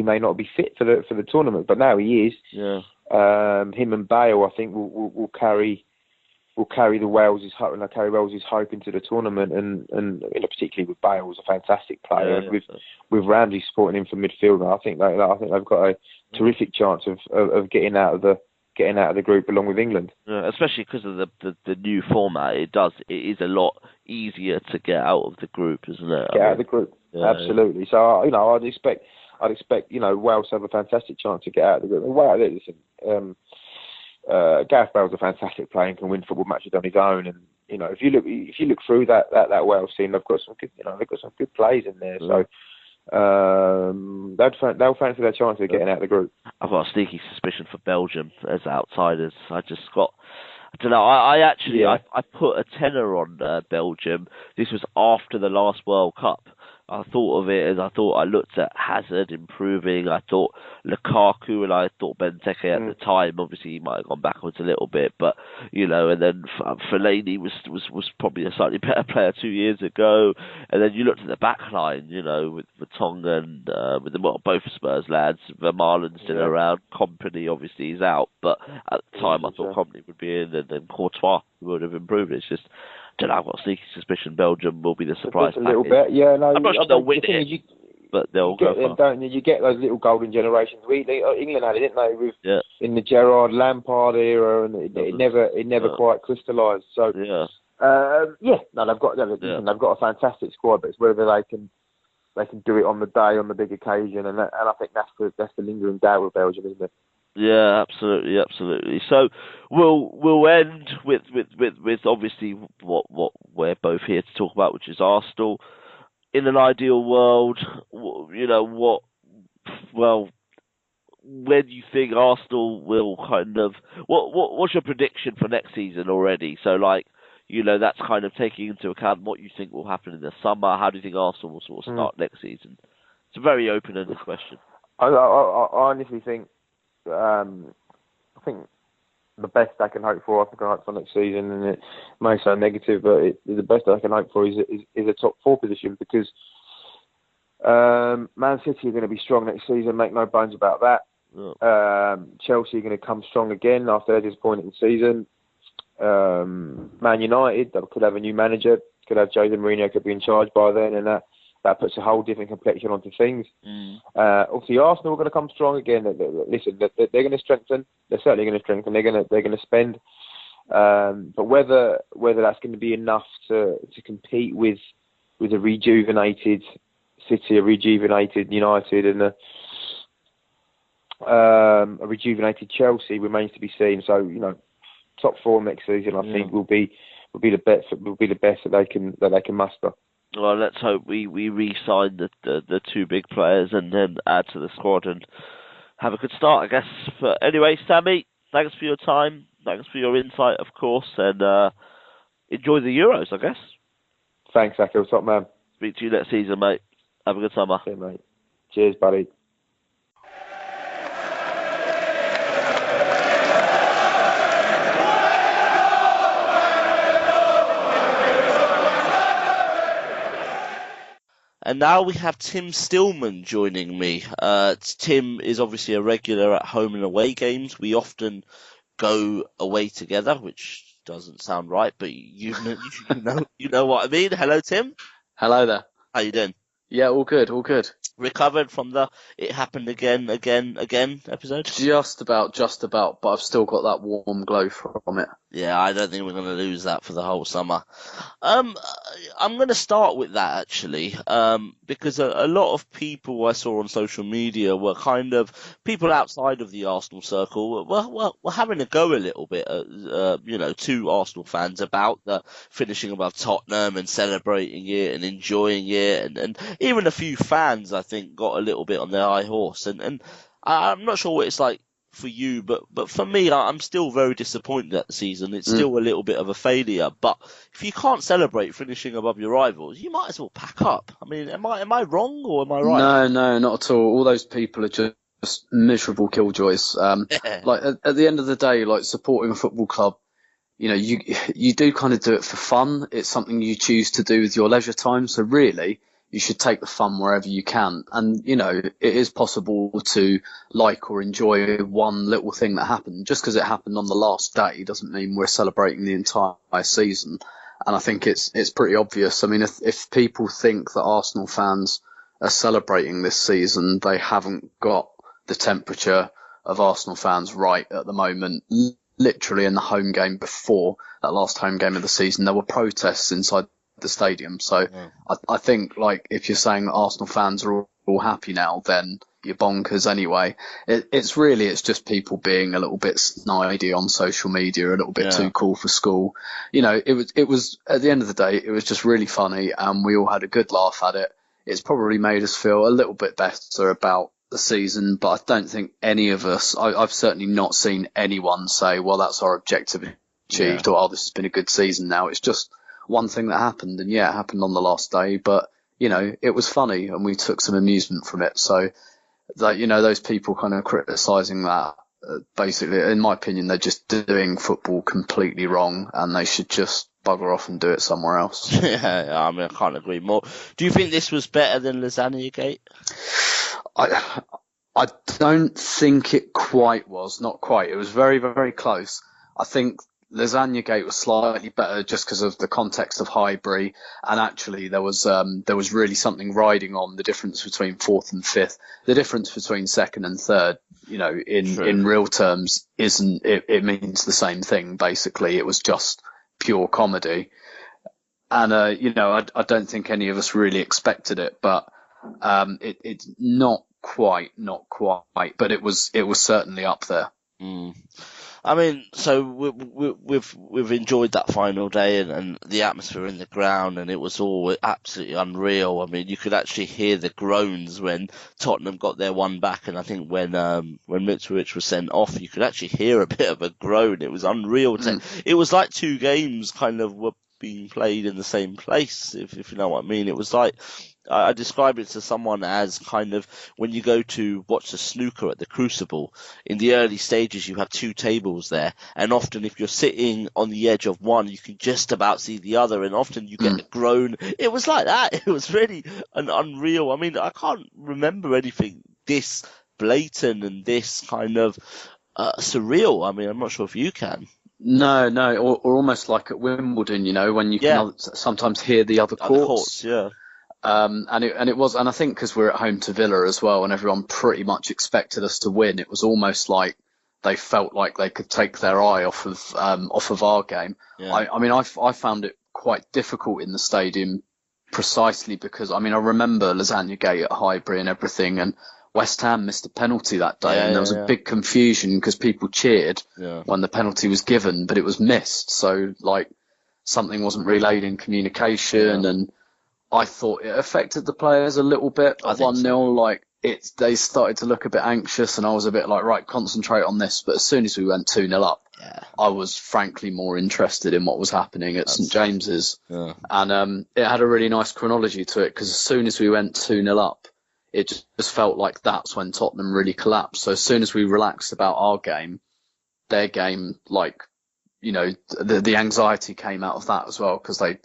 may not be fit for the tournament, but now he is. Yeah. him and Bale, I think, will carry the Wales's hope into the tournament, and particularly with Bale, who's a fantastic player, and with Ramsey supporting him for midfield, I think they've got a terrific chance of getting out of the group along with England. Yeah, especially because of the new format, it is a lot easier to get out of the group, isn't it? Out of the group, absolutely. Yeah. So I'd expect Wales to have a fantastic chance to get out of the group. Wow, listen. Gareth Bale's a fantastic player and can win football matches on his own. And if you look through that Wales team, they've got some good players in there. So they'll fancy their chance of getting out of the group. I've got a sneaky suspicion for Belgium as outsiders. I don't know. I put a tenner on Belgium. This was after the last World Cup. I thought of it as I looked at Hazard improving. I thought Lukaku, and I thought Benteke at the time. Obviously, he might have gone backwards a little bit, but and then Fellaini was probably a slightly better player 2 years ago. And then you looked at the back line, with Vertonghen and with both Spurs lads. Vermaelen's still around. Kompany obviously is out, but at the time I thought Kompany would be in, and then Courtois would have improved. It's just, I don't know, I've got a sneaky suspicion Belgium will be the surprise. A little bit, yeah. No, I'm not sure they'll win it, but they'll go far. Don't you? You get those little golden generations. England had it, didn't they? In the Gerrard, Lampard era, and it never quite crystallised. So they've got a fantastic squad, but it's whether they can do it on the day, on the big occasion, and I think that's the lingering doubt with Belgium, isn't it? Yeah, absolutely. So we'll end with obviously what we're both here to talk about, which is Arsenal. In an ideal world, where do you think Arsenal will kind of what's your prediction for next season already? So that's kind of taking into account what you think will happen in the summer. How do you think Arsenal will sort of start next season? It's a very open-ended question. I honestly think. I think the best I can hope for, next season, and it may sound negative, but the best I can hope for is a top 4 position, because Man City are going to be strong next season, make no bones about that. Chelsea are going to come strong again after their disappointing season. Man United, they could have a new manager, could have Jose Mourinho, could be in charge by then, and that puts a whole different complexion onto things. Obviously, Arsenal are going to come strong again. Listen, they're going to strengthen. They're certainly going to strengthen. They're going to spend. But whether that's going to be enough to compete with a rejuvenated City, a rejuvenated United, and a rejuvenated Chelsea remains to be seen. So top 4 next season, I think will be the best that they can muster. Well, let's hope we re-sign the 2 big players and then add to the squad and have a good start, I guess. But anyway, Sami, thanks for your time. Thanks for your insight, of course, and enjoy the Euros, I guess. Thanks, Akhil. Top man. Speak to you next season, mate. Have a good summer. Okay, mate. Cheers, buddy. And now we have Tim Stillman joining me. Tim is obviously a regular at home and away games. We often go away together, which doesn't sound right, but you know what I mean. Hello, Tim. Hello there. How you doing? Yeah, all good. Recovered from the "it happened again" episode? Just about, but I've still got that warm glow from it. Yeah, I don't think we're going to lose that for the whole summer. I'm going to start with that, actually, because a lot of people I saw on social media were kind of people outside of the Arsenal circle were having a go a little bit, to Arsenal fans about the finishing above Tottenham and celebrating it and enjoying it, and even a few fans, I think, got a little bit on their high horse, and I'm not sure what it's like for you, but for me, I'm still very disappointed at the season. It's still a little bit of a failure. But if you can't celebrate finishing above your rivals, you might as well pack up. I mean, am I wrong or am I right? No, not at all. All those people are just miserable killjoys. Like at the end of the day, like supporting a football club, you do kind of do it for fun. It's something you choose to do with your leisure time. So really, you should take the fun wherever you can. And, you know, it is possible to like or enjoy one little thing that happened. Just because it happened on the last day doesn't mean we're celebrating the entire season. And I think it's pretty obvious. I mean, if people think that Arsenal fans are celebrating this season, they haven't got the temperature of Arsenal fans right at the moment. Literally in the home game before that last home game of the season, there were protests inside the stadium. So I think, like, if you're saying that Arsenal fans are all happy now, then you're bonkers anyway. It's just people being a little bit snidey on social media, a little bit too cool for school. You know, it was at the end of the day, it was just really funny, and we all had a good laugh at it. It's probably made us feel a little bit better about the season, but I don't think any of us, I've certainly not seen anyone say, well, that's our objective achieved, or, oh, this has been a good season now. It's just one thing that happened, and it happened on the last day, but, you know, it was funny, and we took some amusement from it. So, that, you know, those people kind of criticising that, basically, in my opinion, they're just doing football completely wrong, and they should just bugger off and do it somewhere else. I mean, I can't agree more. Do you think this was better than Lasagna Gate? I don't think it quite was. Not quite. It was very, very close. I think Lasagna Gate was slightly better just because of the context of Highbury, and actually there was really something riding on the difference between fourth and fifth. The difference between second and third, you know, in real terms, isn't. It means the same thing basically. It was just pure comedy, and you know, I don't think any of us really expected it, but it's not quite, but it was certainly up there. I mean, so we've enjoyed that final day and the atmosphere in the ground, and it was all absolutely unreal. I mean, you could actually hear the groans when Tottenham got their one back, and I think when Mitrovic was sent off, you could actually hear a bit of a groan. It was unreal. It was like two games kind of were being played in the same place, if you know what I mean. It was like, I describe it to someone as kind of when you go to watch the snooker at the Crucible. In the early stages, you have two tables there, and often if you're sitting on the edge of one, you can just about see the other, and often you get a groan. It was like that. It was really an unreal. I mean, I can't remember anything this blatant and this kind of surreal. I mean, I'm not sure if you can. No, or almost like at Wimbledon, you know, when you can sometimes hear the other courts. And it was, and I think because we're at home to Villa as well, and everyone pretty much expected us to win, it was almost like they felt like they could take their eye off of our game. I mean, I found it quite difficult in the stadium, precisely because, I mean, I remember Lasagna Gate at Highbury and everything, and West Ham missed a penalty that day, and there was a big confusion because people cheered when the penalty was given, but it was missed. So, like, something wasn't relayed in communication, and I thought it affected the players a little bit. 1-0, like, they started to look a bit anxious, and I was a bit like, right, concentrate on this. But as soon as we went 2-0 up, I was frankly more interested in what was happening at St James's. And it had a really nice chronology to it, because as soon as we went 2-0 up, it just felt like that's when Tottenham really collapsed. So as soon as we relaxed about our game, their game, like, you know, the anxiety came out of that as well, because they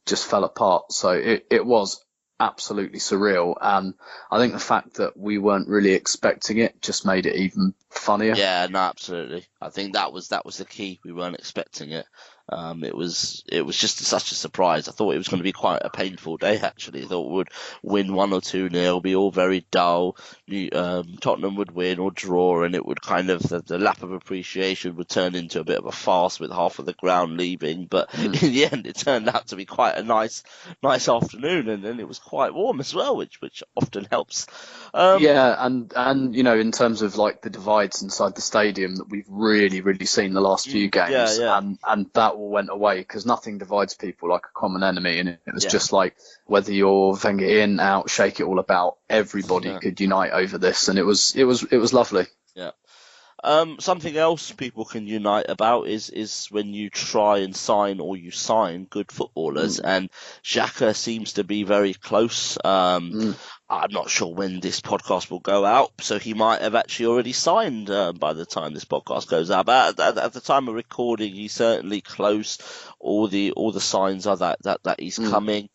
just fell apart. So it was absolutely surreal, and I think the fact that we weren't really expecting it just made it even funnier. Yeah, no, absolutely. I think that was the key. We weren't expecting it. It was just such a surprise. I thought it was going to be quite a painful day, actually. I thought we would win 1 or 2-0, be all very dull. Tottenham would win or draw, and it would kind of, the lap of appreciation would turn into a bit of a farce with half of the ground leaving. But in the end, it turned out to be quite a nice afternoon, and then it was quite warm as well, which often helps. And you know, in terms of like the divides inside the stadium that we've really, really seen the last few games, and that all went away, because nothing divides people like a common enemy, and it was just like, whether you're Wenger in, out, shake it all about, everybody could unite over this, and it was lovely. Something else people can unite about is when you try and sign or you sign good footballers, and Xhaka seems to be very close. I'm not sure when this podcast will go out, so he might have actually already signed by the time this podcast goes out. But at the time of recording, he's certainly close. All the signs are that he's coming.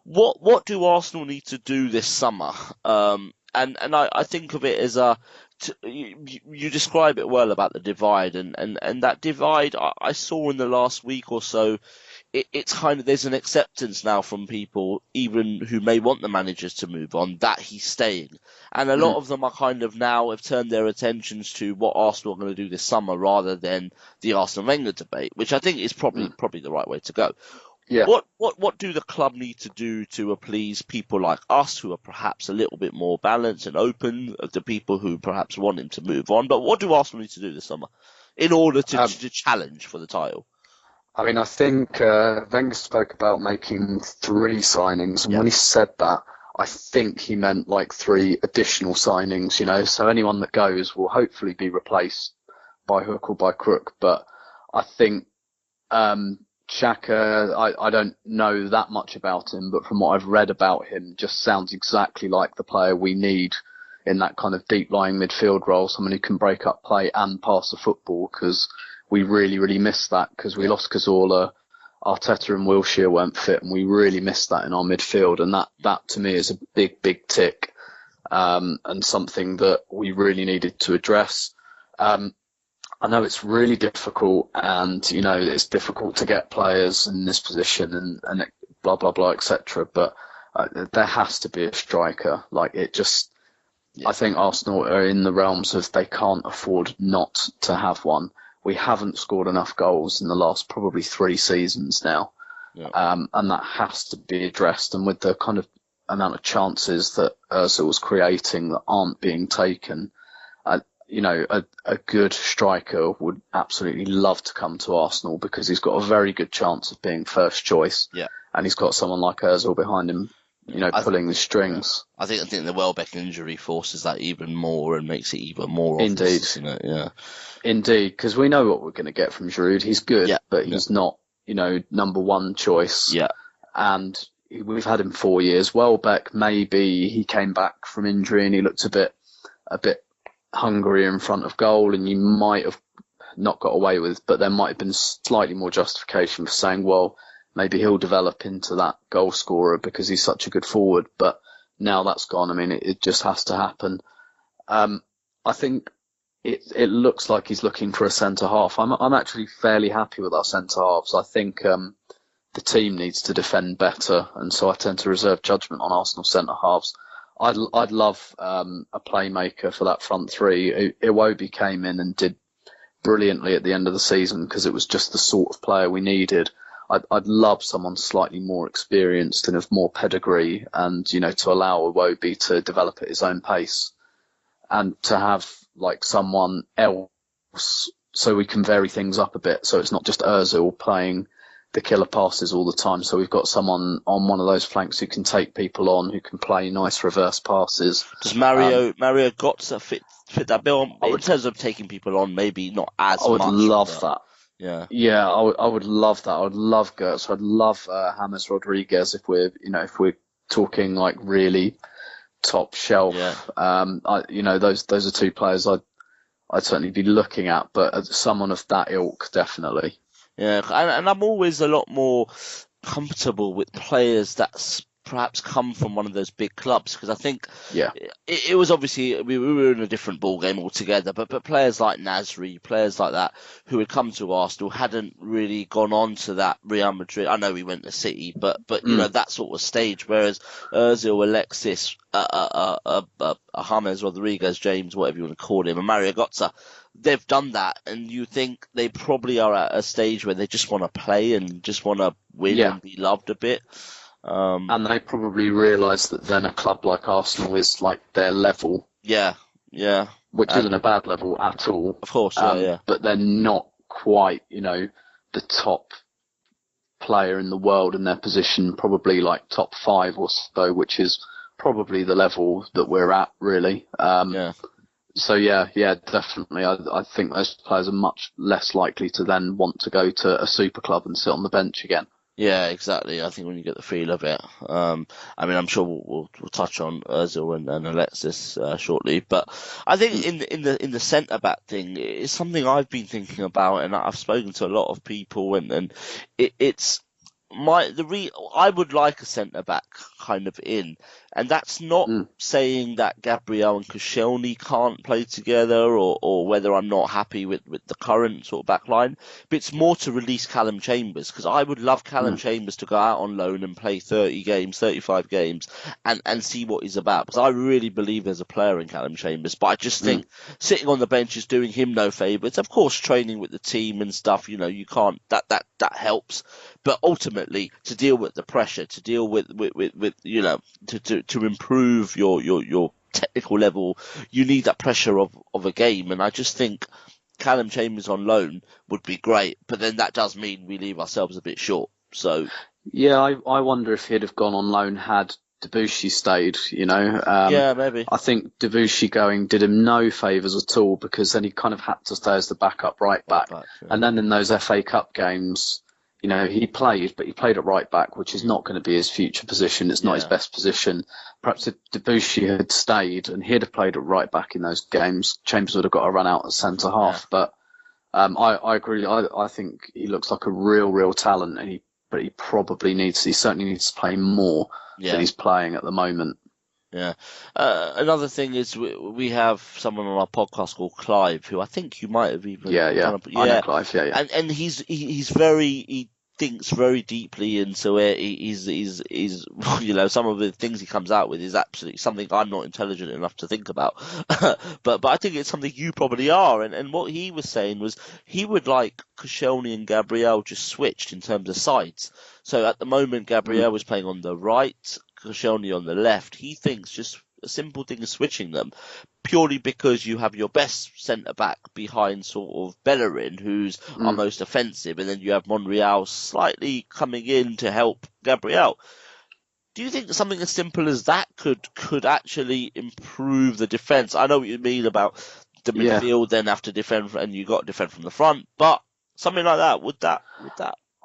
What do Arsenal need to do this summer? And I think of it as you describe it well about the divide, and that divide I saw in the last week or so. It's kind of, there's an acceptance now from people, even who may want the managers to move on, that he's staying. And a lot of them are kind of now have turned their attentions to what Arsenal are going to do this summer rather than the Arsenal Wenger debate, which I think is probably the right way to go. Yeah. What do the club need to do to appease people like us who are perhaps a little bit more balanced and open to people who perhaps want him to move on? But what do Arsenal need to do this summer in order to challenge for the title? I mean, I think Wenger spoke about making 3 signings, and when he said that, I think he meant like 3 additional signings, you know, so anyone that goes will hopefully be replaced by hook or by crook. But I think Xhaka, I don't know that much about him, but from what I've read about him, just sounds exactly like the player we need in that kind of deep-lying midfield role, someone who can break up play and pass the football, because we really, really missed that because we lost Cazorla, Arteta and Wilshere weren't fit, and we really missed that in our midfield. And that to me is a big, big tick, and something that we really needed to address. I know it's really difficult, and you know it's difficult to get players in this position, and blah blah blah, etc. But there has to be a striker. Like it just, I think Arsenal are in the realms of they can't afford not to have one. We haven't scored enough goals in the last probably 3 seasons now. And that has to be addressed. And with the kind of amount of chances that Ozil's creating that aren't being taken, you know, a good striker would absolutely love to come to Arsenal because he's got a very good chance of being first choice. Yeah. And he's got someone like Ozil behind him, you know, pulling the strings. I think the Welbeck injury forces that even more and makes it even more obvious. Indeed. Yeah. Indeed, because we know what we're going to get from Giroud. He's good, but he's not, you know, number 1 choice. Yeah. And we've had him 4 years. Welbeck, maybe he came back from injury and he looked a bit hungrier in front of goal, and you might have not got away with, but there might have been slightly more justification for saying, well, maybe he'll develop into that goal scorer because he's such a good forward. But now that's gone. I mean, it just has to happen. I think it looks like he's looking for a centre half. I'm actually fairly happy with our centre halves. I think the team needs to defend better, and so I tend to reserve judgment on Arsenal centre halves. I'd love a playmaker for that front 3. Iwobi came in and did brilliantly at the end of the season because it was just the sort of player we needed. I'd love someone slightly more experienced and of more pedigree, and you know, to allow Iwobi to develop at his own pace, and to have like someone else so we can vary things up a bit. So it's not just Ozil playing the killer passes all the time. So we've got someone on one of those flanks who can take people on, who can play nice reverse passes. Does Mario Götze fit that bill in terms of taking people on? Maybe not as much. I would love that. Yeah, I would love that. I would love Götze. I'd love James Rodriguez if we're talking like really top shelf. Those are 2 players I'd certainly be looking at, but someone of that ilk, definitely. Yeah, and I'm always a lot more comfortable with players that perhaps come from one of those big clubs, because I think it was obviously we were in a different ball game altogether, but players like Nasri, players like that who had come to Arsenal hadn't really gone on to that Real Madrid. I know we went to City, but you know, that sort of stage, whereas Ozil, Alexis, James Rodriguez, James, whatever you want to call him, and Mario Götze, they've done that, and you think they probably are at a stage where they just want to play and just want to win and be loved a bit. And they probably realise that then a club like Arsenal is like their level. Yeah. Which isn't a bad level at all. Of course, yeah. But they're not quite, you know, the top player in the world in their position, probably like top 5 or so, which is probably the level that we're at, really. So yeah, definitely. I think those players are much less likely to then want to go to a super club and sit on the bench again. Yeah, exactly. I think when you get the feel of it, I mean, I'm sure we'll touch on Özil and Alexis shortly, but I think in the centre back thing, it's something I've been thinking about, and I've spoken to a lot of people, and it's I would like a centre back kind of in, and that's not saying that Gabriel and Koscielny can't play together, or whether I'm not happy with the current sort of back line, but it's more to release Callum Chambers, because I would love Callum Chambers to go out on loan and play 30 games, 35 games, and see what he's about, because I really believe there's a player in Callum Chambers, but I just think sitting on the bench is doing him no favours. Of course, training with the team and stuff, you can't, that helps, but ultimately to deal with the pressure, to deal with to improve your technical level, you need that pressure of a game, and I just think Callum Chambers on loan would be great, but then that does mean we leave ourselves a bit short. So yeah, I wonder if he'd have gone on loan had Debussy stayed, yeah, maybe. I think Debussy going did him no favours at all, because then he kind of had to stay as the backup right back. And then in those FA Cup games, he played, but he played at right back, which is not going to be his future position. It's not his best position. Perhaps if Debussy had stayed and he'd have played at right back in those games, Chambers would have got a run out at centre half. But I agree. I think he looks like a real talent, but he certainly needs to play more than he's playing at the moment. Yeah. Another thing is we have someone on our podcast called Clive, who I think you might have even I know Clive. Yeah. And he thinks very deeply into it. He's some of the things he comes out with is absolutely something I'm not intelligent enough to think about. but I think it's something you probably are. And what he was saying was he would like Koscielny and Gabriel just switched in terms of sides. So at the moment, Gabriel was playing on the right, Koscielny on the left. He thinks just a simple thing is switching them, purely because you have your best centre back behind sort of Bellerin, who's our most offensive, and then you have Monreal slightly coming in to help Gabriel. Do you think something as simple as that could actually improve the defence? I know what you mean about the midfield then have to defend, and you got to defend from the front, but something like that, would that?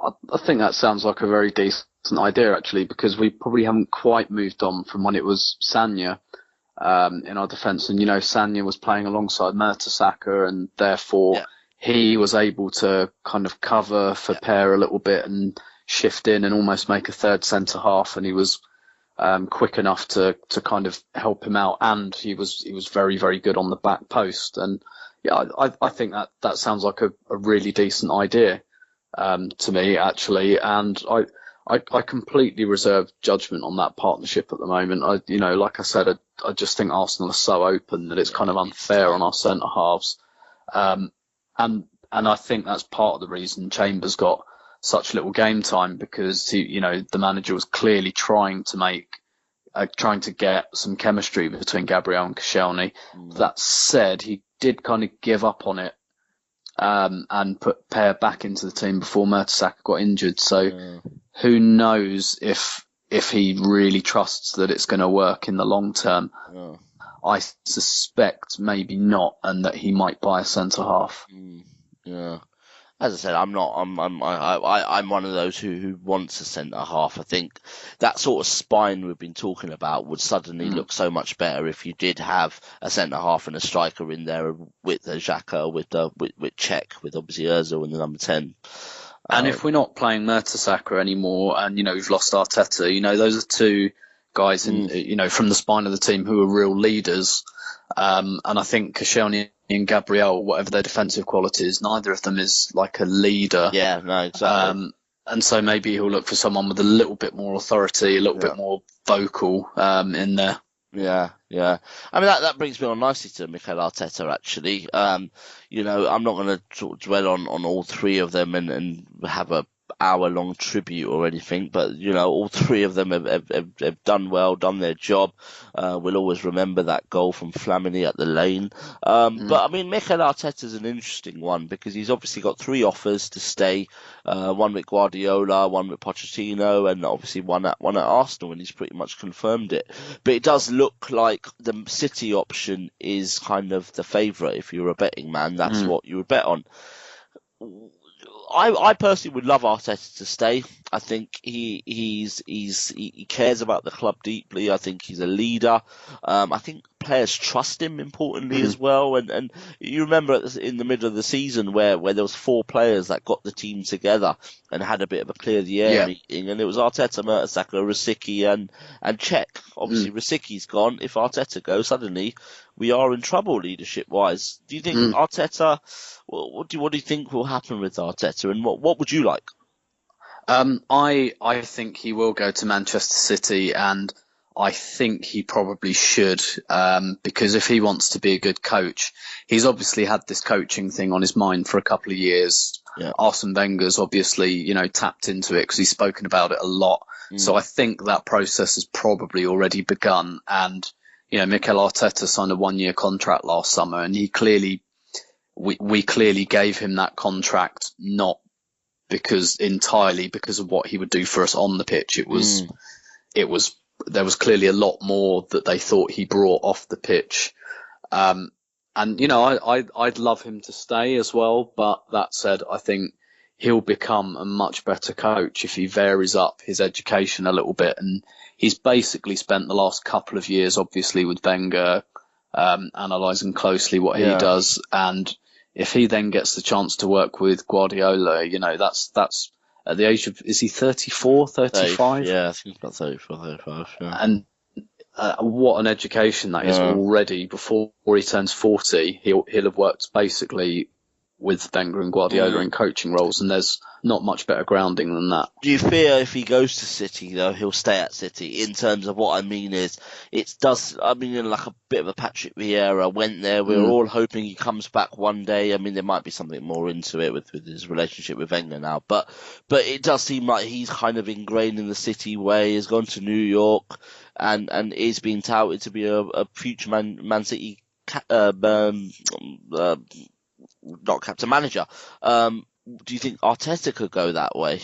I think that sounds like a very decent idea, actually, because we probably haven't quite moved on from when it was Sanya in our defence. And, Sanya was playing alongside Mertesacker, and therefore he was able to kind of cover for Per a little bit and shift in and almost make a third centre-half. And he was quick enough to kind of help him out. And he was very, very good on the back post. And, I think that sounds like a really decent idea to me, actually. And I completely reserve judgment on that partnership at the moment. Like I said, I just think Arsenal are so open that it's kind of unfair on our centre halves. And I think that's part of the reason Chambers got such little game time, because the manager was clearly trying to get some chemistry between Gabriel and Koscielny. That said, he did kind of give up on it and put Per back into the team before Mertesacker got injured. So who knows if he really trusts that it's going to work in the long term. I suspect maybe not, and that he might buy a centre half. Yeah. As I said, I'm one of those who wants a centre half. I think that sort of spine we've been talking about would suddenly look so much better if you did have a centre half and a striker in there with Xhaka, with Cech, with obviously Özil in the number 10. And if we're not playing Mertesacker anymore, and we've lost Arteta, those are two guys from the spine of the team who are real leaders. And I think Koscielny and Gabriel, whatever their defensive qualities, neither of them is like a leader. Yeah, no, exactly. And so maybe he'll look for someone with a little bit more authority, a little bit more vocal in there. Yeah. I mean, that brings me on nicely to Mikel Arteta, actually. I'm not going to sort of dwell on all three of them and have a hour-long tribute or anything, but all three of them have done well, done their job. We'll always remember that goal from Flamini at the Lane. But I mean, Mikel Arteta's an interesting one, because he's obviously got three offers to stay. One with Guardiola, one with Pochettino, and obviously one at Arsenal, and he's pretty much confirmed it. But it does look like the City option is kind of the favourite. If you're a betting man, that's what you would bet on. I personally would love Arteta to stay. I think he cares about the club deeply. I think he's a leader. I think players trust him importantly as well. And you remember in the middle of the season where there was 4 players that got the team together and had a bit of a clear the air meeting, and it was Arteta, Mertesacker, Rosicky, and Cech. Obviously, Rosicky's gone. If Arteta goes, suddenly we are in trouble leadership wise. Do you think Arteta? What do you think will happen with Arteta, and what would you like? I think he will go to Manchester City, and I think he probably should, because if he wants to be a good coach, he's obviously had this coaching thing on his mind for a couple of years. Yeah. Arsene Wenger's obviously, tapped into it because he's spoken about it a lot. So I think that process has probably already begun. And, Mikel Arteta signed a 1-year contract last summer, and we clearly gave him that contract not entirely because of what he would do for us on the pitch. There was clearly a lot more that they thought he brought off the pitch. And I'd love him to stay as well. But that said, I think he'll become a much better coach if he varies up his education a little bit. And he's basically spent the last couple of years, obviously, with Wenger, analysing closely what he does. And if he then gets the chance to work with Guardiola, that's at the age of, is he 34, 35? Yeah, I think he's about 34, 35. Yeah. And what an education that is already. Before he turns 40, he'll have worked basically with Wenger and Guardiola in coaching roles, and there's not much better grounding than that. Do you fear if he goes to City, though, he'll stay at City? In terms of what I mean is, like a bit of a Patrick Vieira went there. We're all hoping he comes back one day. I mean, there might be something more into it with his relationship with Wenger now, but it does seem like he's kind of ingrained in the City way. He's gone to New York and is being touted to be a future Man City not captain manager. Do you think Arteta could go that way?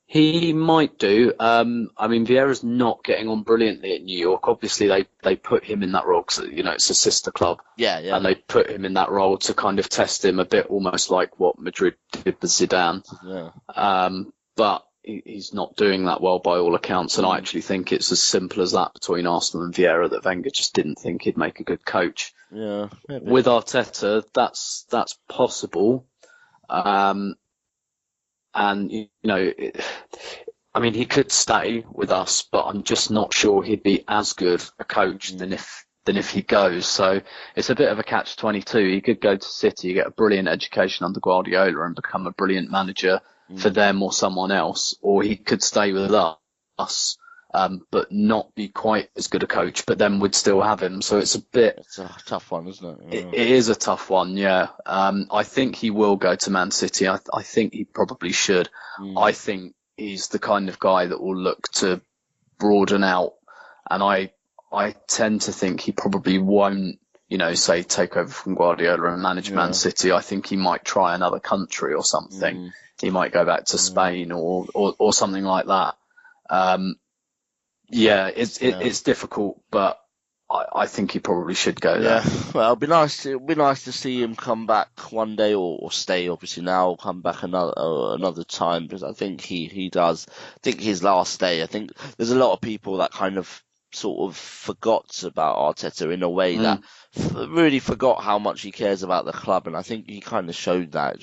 He might do. Vieira's not getting on brilliantly at New York. Obviously, they put him in that role because, it's a sister club. Yeah. And they put him in that role to kind of test him a bit, almost like what Madrid did with Zidane. Yeah. But he's not doing that well by all accounts. And I actually think it's as simple as that between Arsenal and Vieira, that Wenger just didn't think he'd make a good coach. Yeah. Maybe. With Arteta, that's possible. He could stay with us, but I'm just not sure he'd be as good a coach than if he goes. So it's a bit of a catch-22. He could go to City, get a brilliant education under Guardiola, and become a brilliant manager for them or someone else, or he could stay with us, but not be quite as good a coach, but then we'd still have him. So it's a tough one, isn't it? Yeah. It is a tough one, yeah. I think he will go to Man City. I think he probably should. I think he's the kind of guy that will look to broaden out, and I tend to think he probably won't, say take over from Guardiola and manage Man City. I think he might try another country or something. He might go back to Spain or something like that. It's difficult, but I think he probably should go there. Yeah, well, it'd be nice to see him come back one day, or stay. Obviously now, or come back another time, because I think he does. I think his last day. I think there's a lot of people that kind of sort of forgot about Arteta in a way that really forgot how much he cares about the club, and I think he kind of showed that.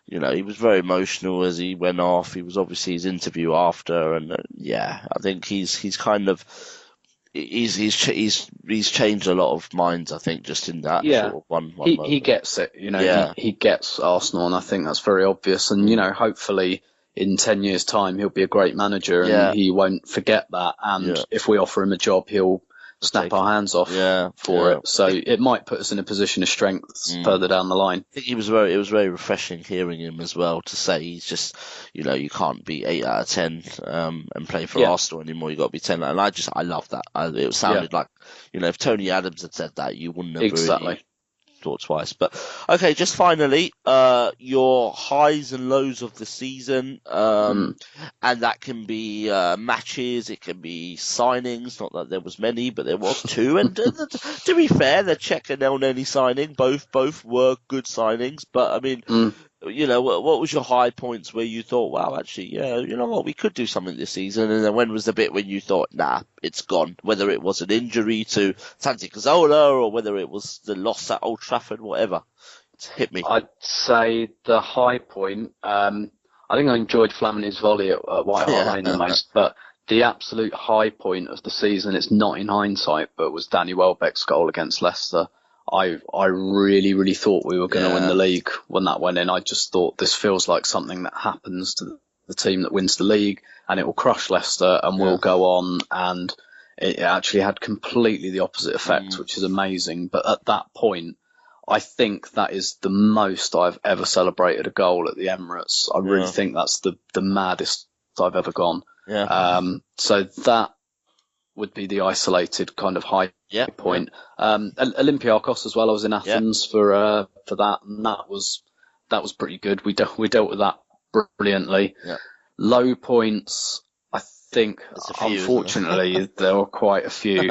He was very emotional as he went off. He was obviously his interview after, and I think he's kind of he's changed a lot of minds. I think just in that sort of one he gets it. He gets Arsenal, and I think that's very obvious. And hopefully in 10 years' time he'll be a great manager, and he won't forget that. And if we offer him a job, he'll snap our hands off for it. So it might put us in a position of strength further down the line. I think it was very refreshing hearing him as well, to say he's just, you can't be 8 out of 10 and play for Arsenal anymore. You got to be 10. And I love that. It sounded like, if Tony Adams had said that, you wouldn't have really thought twice. But okay, just finally, your highs and lows of the season, and that can be matches, it can be signings. Not that there was many, but there was 2. And to be fair, the Cech and El Neni signing, both were good signings. But I mean, what was your high points where you thought, wow, actually, yeah, you know what, we could do something this season? And then when was the bit when you thought, nah, it's gone? Whether it was an injury to Santi Cazorla or whether it was the loss at Old Trafford, whatever. It's hit me. I'd say the high point, I think I enjoyed Flamini's volley at White Hart Lane the most, but the absolute high point of the season, it's not in hindsight, but was Danny Welbeck's goal against Leicester. I really, really thought we were going to win the league when that went in. I just thought this feels like something that happens to the team that wins the league, and it will crush Leicester and we'll go on. And it actually had completely the opposite effect, which is amazing. But at that point, I think that is the most I've ever celebrated a goal at the Emirates. I really think that's the maddest I've ever gone. Yeah. So that would be the isolated kind of high point. Olympiacos as well. I was in Athens for that, and that was pretty good. We dealt with that brilliantly. Yeah. Low points, I think, unfortunately, there were quite a few.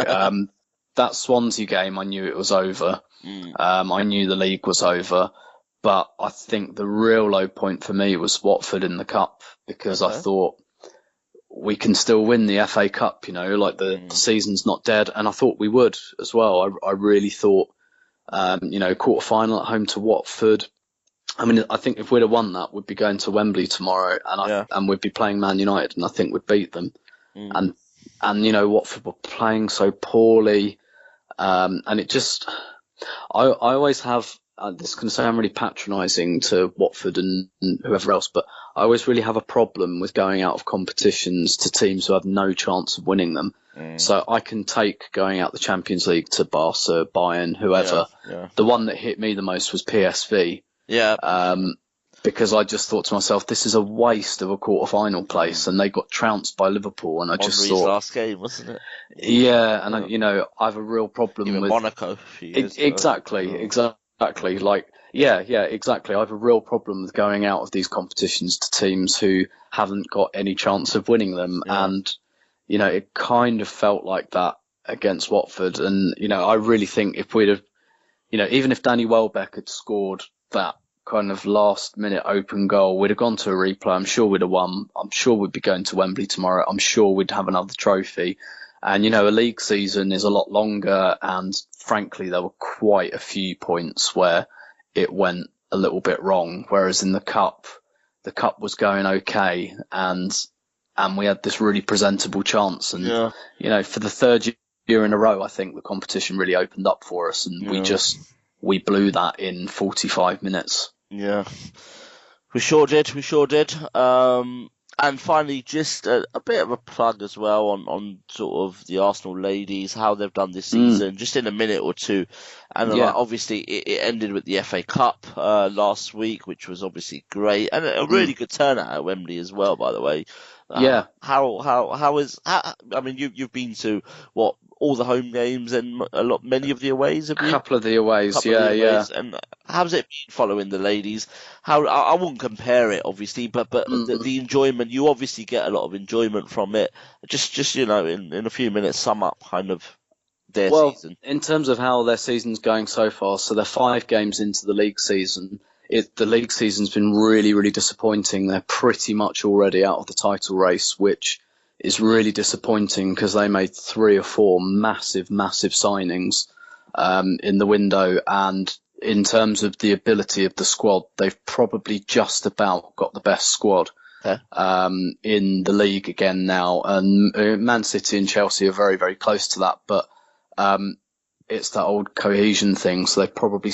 That Swansea game, I knew it was over. I knew the league was over, but I think the real low point for me was Watford in the Cup, because I thought we can still win the FA Cup, the season's not dead, and I thought we would as well. I really thought, quarter final at home to Watford. I mean, I think if we'd have won that, we'd be going to Wembley tomorrow, and we'd be playing Man United, and I think we'd beat them. And Watford were playing so poorly, and it just, I always have. This can sound really patronising to Watford and whoever else, but I always really have a problem with going out of competitions to teams who have no chance of winning them. So I can take going out the Champions League to Barca, Bayern, whoever. The one that hit me the most was PSV. Because I just thought to myself, this is a waste of a quarter-final place, and they got trounced by Liverpool, and I just thought last game, wasn't it? Yeah, and I have a real problem with Monaco. Exactly. Exactly. Exactly. I have a real problem with going out of these competitions to teams who haven't got any chance of winning them. And, it kind of felt like that against Watford. And, I really think if we'd have, even if Danny Welbeck had scored that kind of last minute open goal, we'd have gone to a replay. I'm sure we'd have won. I'm sure we'd be going to Wembley tomorrow. I'm sure we'd have another trophy. And, a league season is a lot longer, and frankly, there were quite a few points where it went a little bit wrong. Whereas in the cup was going okay, and we had this really presentable chance. And, for the third year in a row, I think the competition really opened up for us, and we blew that in 45 minutes. Yeah, we sure did. And finally, just a bit of a plug as well on sort of the Arsenal ladies, how they've done this season, just in a minute or two. And obviously, it ended with the FA Cup last week, which was obviously great, and a really good turnout at Wembley as well, by the way. I mean, you've been to all the home games and many of the aways, have you? A couple of the aways, And how's it been following the ladies? I won't compare it, obviously, but the enjoyment, you obviously get a lot of enjoyment from it. Just in a few minutes, sum up kind of their season. In terms of how their season's going so far, so they're 5 games into the league season. The league season's been really, really disappointing. They're pretty much already out of the title race, which is really disappointing because they made 3 or 4 massive signings in the window. And in terms of the ability of the squad, they've probably just about got the best squad in the league again now. And Man City and Chelsea are very, very close to that. But it's that old cohesion thing. So they've probably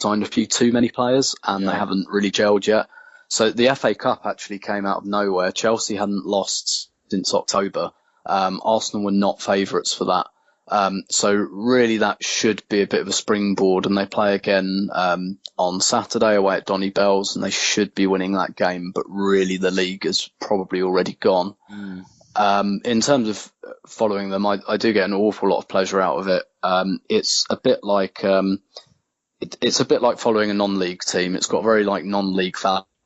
signed a few too many players, and they haven't really gelled yet. So the FA Cup actually came out of nowhere. Chelsea hadn't lost since October. Arsenal were not favourites for that. So really that should be a bit of a springboard, and they play again on Saturday away at Donny Bells, and they should be winning that game, but really the league is probably already gone. In terms of following them, I do get an awful lot of pleasure out of it. It's a bit like following a non-league team. It's got very non-league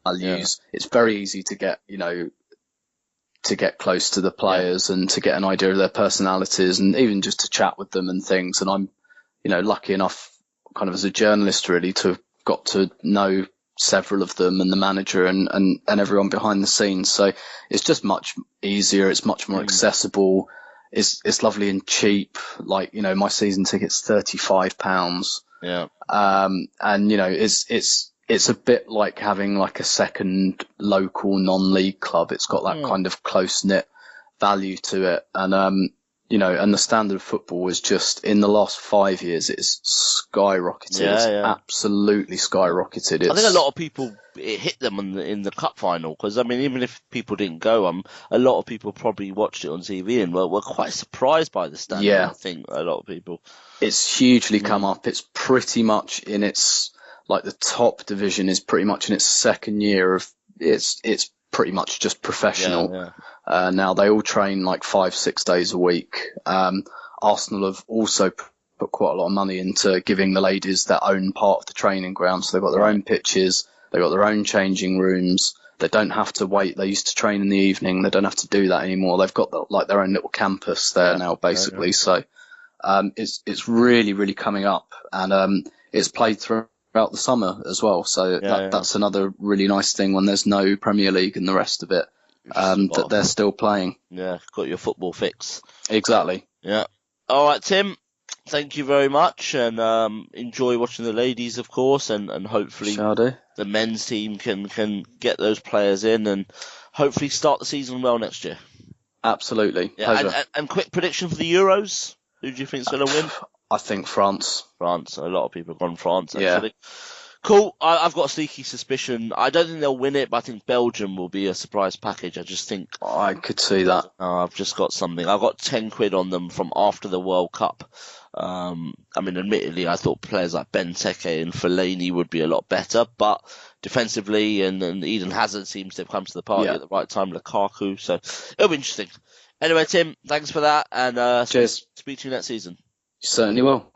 values. It's very easy to get, to get close to the players and to get an idea of their personalities, and even just to chat with them and things. And I'm, lucky enough kind of as a journalist really to have got to know several of them, and the manager and everyone behind the scenes. So it's just much easier. It's much more accessible. It's lovely and cheap. Like, my season ticket's £35. Yeah. And it's a bit like having like a second local non-league club. It's got that kind of close-knit value to it. And, and the standard of football is just, in the last 5 years, it's skyrocketed. It's absolutely skyrocketed. I think a lot of people, it hit them in the cup final, because, I mean, even if people didn't go, a lot of people probably watched it on TV and were quite surprised by the standard. Yeah. I think a lot of people. It's hugely come up. It's pretty much in its, like, the top division is pretty much in its second year of, it's pretty much just professional. Yeah. Now they all train like 5-6 days a week. Arsenal have also put quite a lot of money into giving the ladies their own part of the training ground. So they've got their own pitches, they've got their own changing rooms. They don't have to wait. They used to train in the evening. They don't have to do that anymore. They've got their own little campus there now, basically. So it's really, really coming up, and it's played throughout the summer as well. So that's another really nice thing when there's no Premier League and the rest of it. That they're still playing. Yeah, got your football fix. Exactly. Yeah. All right, Tim. Thank you very much, and enjoy watching the ladies, of course, and hopefully the men's team can get those players in and hopefully start the season well next year. Absolutely. Yeah, and quick prediction for the Euros. Who do you think's going to win? I think France. France. A lot of people have gone France, actually. Yeah. Cool. I've got a sneaky suspicion. I don't think they'll win it, but I think Belgium will be a surprise package. I just think... I could see that. I've just got something. I've got 10 quid on them from after the World Cup. I mean, admittedly, I thought players like Benteke and Fellaini would be a lot better, but defensively, and Eden Hazard seems to have come to the party at the right time, Lukaku, so it'll be interesting. Anyway, Tim, thanks for that, and cheers. Speak to you next season. You certainly will.